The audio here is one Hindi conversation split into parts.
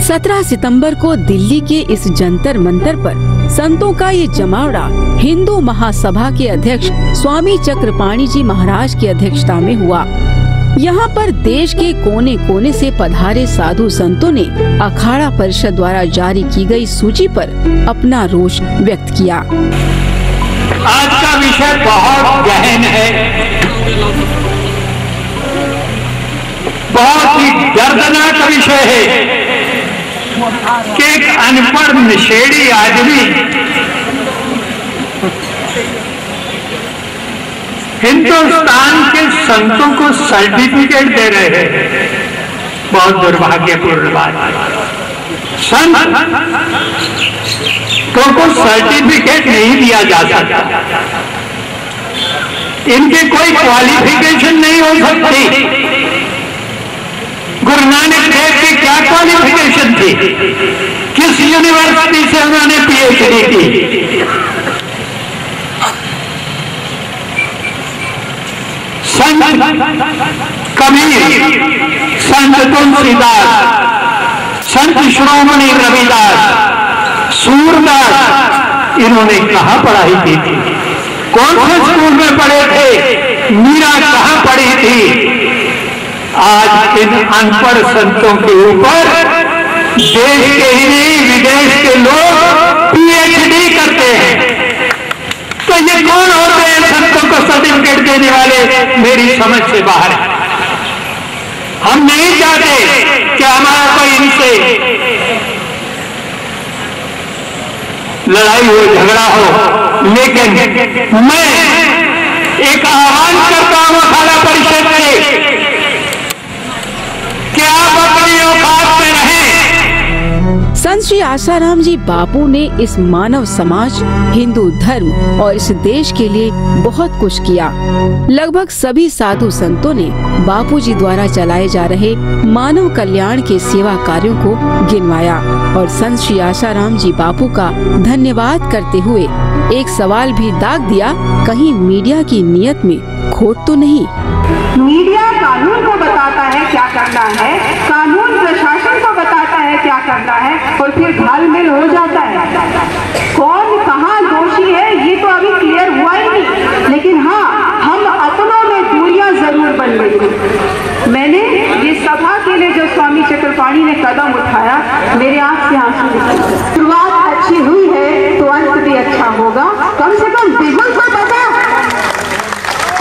17 सितंबर को दिल्ली के इस जंतर मंतर पर संतों का ये जमावड़ा हिंदू महासभा के अध्यक्ष स्वामी चक्रपाणी जी महाराज की अध्यक्षता में हुआ। यहाँ पर देश के कोने कोने से पधारे साधु संतों ने अखाड़ा परिषद द्वारा जारी की गई सूची पर अपना रोष व्यक्त किया। आज का विषय बहुत गहन है, बहुत ही दर्दनाक विषय है कि एक अनपढ़ नशेड़ी आदमी हिंदुस्तान के संतों को सर्टिफिकेट दे रहे हैं। बहुत दुर्भाग्यपूर्ण बात। संत को सर्टिफिकेट नहीं दिया जा सकता, इनके कोई क्वालिफिकेशन नहीं हो सकती। गुरु नानक देव की क्या क्वालिफिकेशन थी? किस यूनिवर्सिटी से उन्होंने पीएचडी की? संत कबीर, संत तुलसीदास, संत श्रोमणी रविदास, सूरदास, इन्होंने कहाँ पढ़ाई की थी? कौन से स्कूल में पढ़े थे? मीरा कहाँ पढ़ी थी? आज इन अनपढ़ संतों के ऊपर देश के ही नहीं विदेश के लोग पीएचडी करते हैं। तो ये कौन होते हैं संतों को सर्टिफिकेट देने वाले? मेरी समझ से बाहर है। हम नहीं चाहते कि हमारा कोई इनसे लड़ाई हो, झगड़ा हो, लेकिन मैं एक आह्वान करता हूं अखाड़ा परिषद से कि आप अपनी औकात में रहें। संत श्री आसाराम जी बापू ने इस मानव समाज, हिंदू धर्म और इस देश के लिए बहुत कुछ किया। लगभग सभी साधु संतों ने बापू जी द्वारा चलाए जा रहे मानव कल्याण के सेवा कार्यों को गिनवाया और संत श्री आसाराम जी बापू का धन्यवाद करते हुए एक सवाल भी दाग दिया, कहीं मीडिया की नीयत में खोट तो नहीं? मीडिया कानून को बताता है क्या करना है, कानून प्रशासन को बताता है क्या करना है, और फिर घालमेल हो जाता है। कौन कहाँ दोषी है ये तो अभी क्लियर हुआ ही नहीं, लेकिन हाँ, हम अपनों में दूरियां जरूर बन गई हैं। मैंने ये सभा के लिए जो स्वामी चक्रपाणी ने कदम उठाया, मेरे आंख से आंसू निकले। शुरुआत अच्छी हुई है तो अंत भी अच्छा होगा। कम से कम बिगुल को बचा,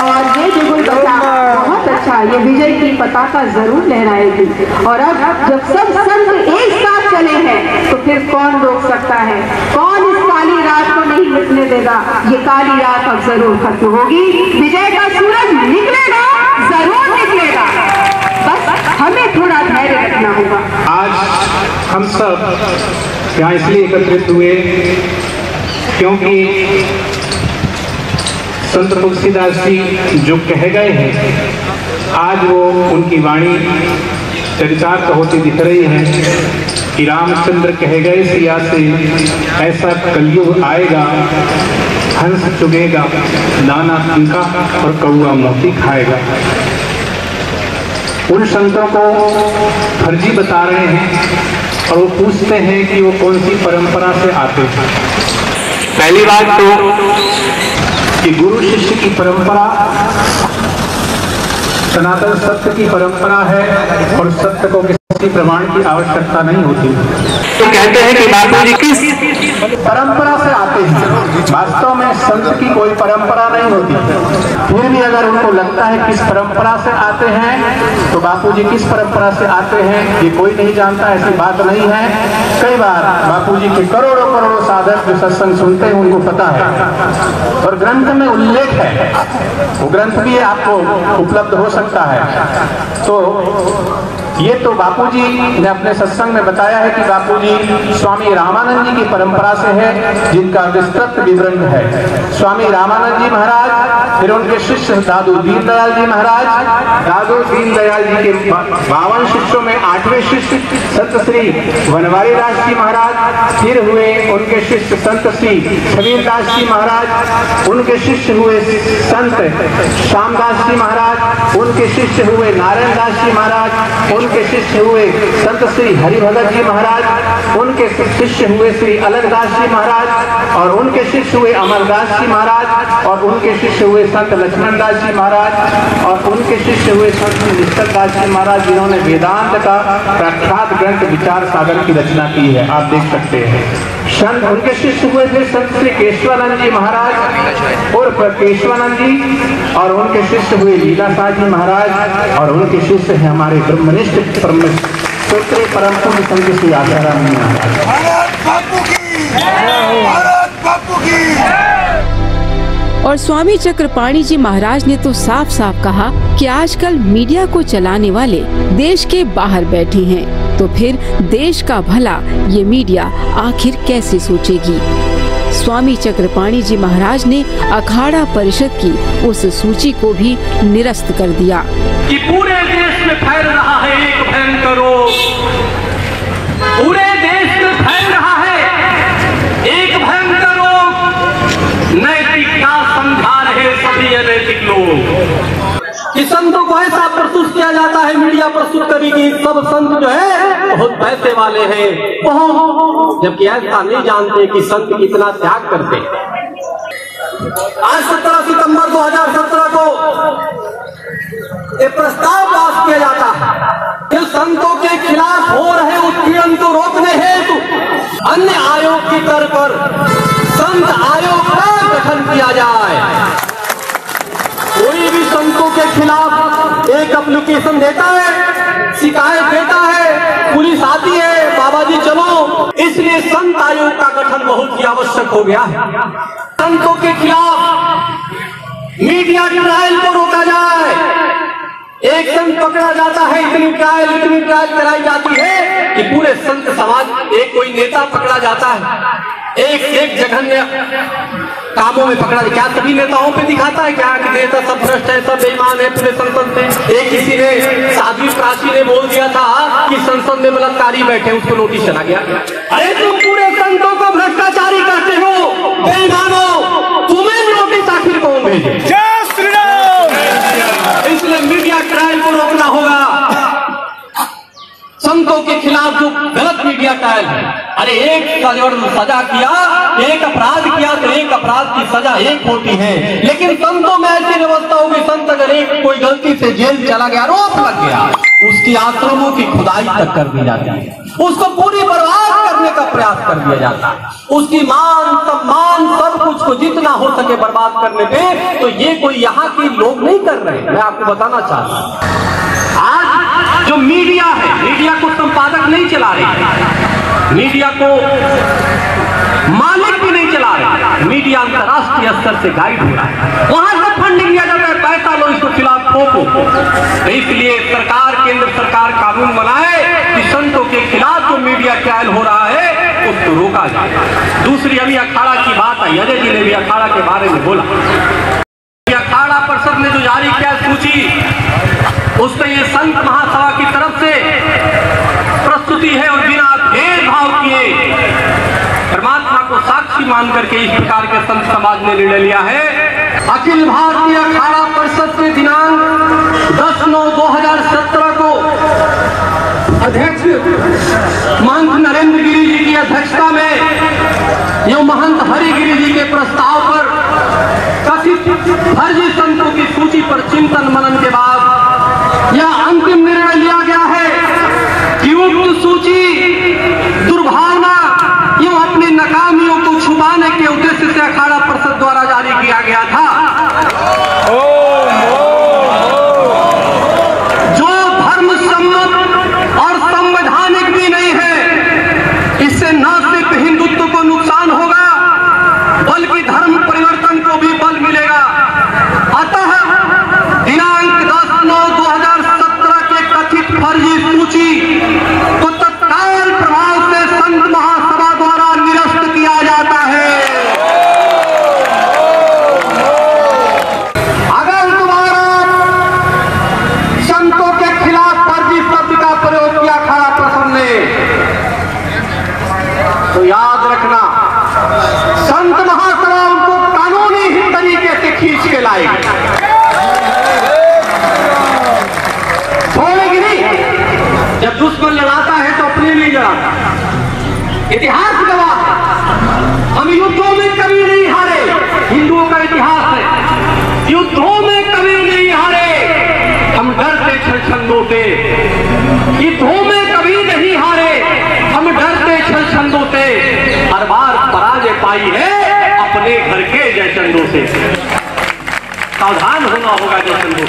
और ये बिगुल बचा बहुत अच्छा, ये विजय की पताका जरूर लहराएगी। और अब जब सब संत एक साथ चले हैं तो फिर कौन रोक सकता है? कौन इस काली रात को नहीं मिटने देगा? ये काली रात अब जरूर खत्म होगी, विजय का सूरज निकलेगा, जरूर निकलेगा। बस हमें थोड़ा धैर्य रखना होगा। आज हम सब यहाँ इसलिए एकत्रित हुए क्योंकि संत तुलसीदास जी जो कह गए हैं, आज वो उनकी वाणी चरितार्थ होती दिख रही है कि रामचंद्र कह गए सिया से, ऐसा कलयुग आएगा, हंस चुगेगा, दाना तिनका और कौआ मोती खाएगा। उन संतों को फर्जी बता रहे हैं और वो पूछते हैं कि वो कौन सी परंपरा से आते हैं। पहली बात तो कि गुरु शिष्य की परंपरा सनातन सत्य की परंपरा है और सत्य को किसी प्रमाण की आवश्यकता नहीं होती। तो कहते हैं कि बापू जी किस परंपरा से आते हैं, वास्तव में संत की कोई परंपरा नहीं होती। फिर भी अगर उनको लगता है किस परंपरा से आते हैं तो बापू जी किस परंपरा से आते हैं ये कोई नहीं जानता, ऐसी बात नहीं है। कई बार बापू जी के करोड़ों करोड़ों साधक जो सत्संग सुनते हैं उनको पता है और ग्रंथ में उल्लेख है, वो ग्रंथ भी आपको उपलब्ध हो सकता है। तो ये तो बापूजी ने अपने सत्संग में बताया है कि बापूजी स्वामी रामानंद जी की परंपरा से है, जिनका विस्तृत विवरण है। स्वामी रामानंद जी महाराज, फिर उनके शिष्य दादू दीनदयाल जी महाराज, दादू दीनदयाल जी के 52 शिष्यों में 8वें शिष्य संत श्री वनवारी दास जी महाराज, फिर हुए उनके शिष्य संत श्री छबीरदास जी महाराज, उनके शिष्य हुए संत श्यामदास जी महाराज, उनके शिष्य हुए नारायण दास जी महाराज, उनके शिष्य हुए संत श्री हरिभगत जी महाराज, उनके शिष्य हुए श्री अलगदास जी महाराज, और उनके शिष्य हुए अमरदास जी महाराज, और उनके शिष्य हुए संत लक्ष्मण दास जी महाराज, और उनके शिष्य हुए संत निष्ठल दास जी महाराज, जिन्होंने वेदांत का प्रख्यात ग्रंथ विचार सागर की रचना की है, आप देख सकते हैं। संत उनके शिष्य हुए थे संत श्री केशवानंद जी महाराज और केशवानंद जी, और उनके शिष्य हुए लीलाशाह जी महाराज, और उनके शिष्य हैं हमारे ब्रह्मनिष्ठ सूत्री परम पूज्य संत श्री आसाराम जी महाराज। भारत बापू की, भारत बापू की। और स्वामी चक्रपाणी जी महाराज ने तो साफ साफ कहा कि आजकल मीडिया को चलाने वाले देश के बाहर बैठे हैं, तो फिर देश का भला ये मीडिया आखिर कैसे सोचेगी। स्वामी चक्रपाणी जी महाराज ने अखाड़ा परिषद की उस सूची को भी निरस्त कर दिया कि पूरे देश में फैल रहा है एक भयंकर रोग, पूरे देश में फैल रहा है एक भयंकर रोग, नैतिकता समझा रहे सभी अनैतिक लोग। कि संतों को ऐसा प्रस्तुत किया जाता है, मीडिया प्रस्तुत करेगी सब संत जो है बहुत पैसे वाले हैं, बहुत, जबकि ऐसा नहीं जानते कि संत कितना त्याग करते हैं। आज 17 सितंबर 2017 को एक प्रस्ताव पास किया जाता है कि संतों के खिलाफ हो रहे उत्पीड़न को रोकने हेतु अन्य आयोग की तर्ज पर संत आयोग का गठन किया जाए। कोई भी संतों के खिलाफ एक एप्लीकेशन देता है, शिकायत देता है, पुलिस आती है, बाबा जी चलो, इसलिए संत आयोग का गठन बहुत ही आवश्यक हो गया है। संतों के खिलाफ मीडिया ट्रायल को रोका जाए। एक संत पकड़ा जाता है, इतनी ट्रायल कराई जाती है कि पूरे संत समाज, एक कोई नेता पकड़ा जाता है, एक जघन्य कामों में पकड़ा। क्या सभी नेताओं पे दिखाता है क्या कि नेता सब भ्रष्ट है, सब बेईमान है पूरे संसद में? एक किसी ने, साध्वी प्राची ने बोल दिया था कि संसद में बलात्कारी बैठे, उसको नोटिस चला गया। अरे तुम पूरे संतों को भ्रष्टाचारी करते हो, बेईमानो, तुम्हें नोटिस आखिर कौन भेजे? जय श्री राम। इसलिए मीडिया ट्रायल को रोकना होगा। संतों के खिलाफ जो गलत मीडिया ट्रायल है, अरे एक सजा किया, एक अपराध किया तो एक अपराध की सजा एक होती है, लेकिन संतों में ऐसी व्यवस्था होगी, संत अगर एक कोई गलती से जेल चला गया, रोक लग गया, उसकी आश्रमों की खुदाई तक कर दी जाती है, उसको पूरी बर्बाद करने का प्रयास कर दिया जाता है, उसकी मान सम्मान सब कुछ को जितना हो सके बर्बाद करने पे। तो ये कोई यहाँ के लोग नहीं कर रहे, मैं आपको बताना चाहता हूँ। आज जो मीडिया है, मीडिया को संपादक नहीं चला रहे, मीडिया को मालिक भी नहीं चला रहे, मीडिया अंतर्राष्ट्रीय स्तर से गाइड हो रहा है, वहां से फंडिंग लिया जाता है, पैसा लो इसको खिलाफ ठोको। तो इसलिए सरकार, केंद्र सरकार कानून बनाए कि संतों के खिलाफ जो मीडिया ट्रायल हो रहा है उसको रोका जाए। दूसरी अभी अखाड़ा की बात आई, अजय जी ने भी अखाड़ा के बारे में बोला। अखाड़ा परिषद ने जो जारी किया सूची, उसमें ये संत महासभा की तरफ से प्रस्तुति है और बिना भेदभाव किए परमात्मा को साक्षी मान करके इस प्रकार के संत समाज ने निर्णय लिया है। अखिल भारतीय अखाड़ा परिषद के दिनांक 10/9/2017 को अध्यक्ष महंत नरेंद्र गिरी जी की अध्यक्षता में एवं महंत हरिगिरी जी के प्रस्ताव पर कथित फर्जी संतों की सूची पर चिंतन मनन के बाद यह अंतिम निर्णय लिया गया है कि उक्त सूची दुर्भावना एवं अपनी नाकामियों को छुपाने के उद्देश्य से अखाड़ा परिषद द्वारा जारी किया गया था। जो धर्म सम्मत और संवैधानिक भी नहीं है, इससे न सिर्फ हिंदुत्व को नुकसान होगा बल्कि धर्म परिवर्तन को भी बल मिलेगा। अतः दिनांक 10 इतिहास गवाह है, हम युद्धों में कभी नहीं हारे। हिंदुओं का इतिहास है, युद्धों में कभी नहीं हारे, हम डरते छलछंदों से। युद्धों में कभी नहीं हारे, हम डरते छलछंदों से। हर बार पराजय पाई है अपने घर के जयचंदों से। सावधान होना होगा जयचंदों से।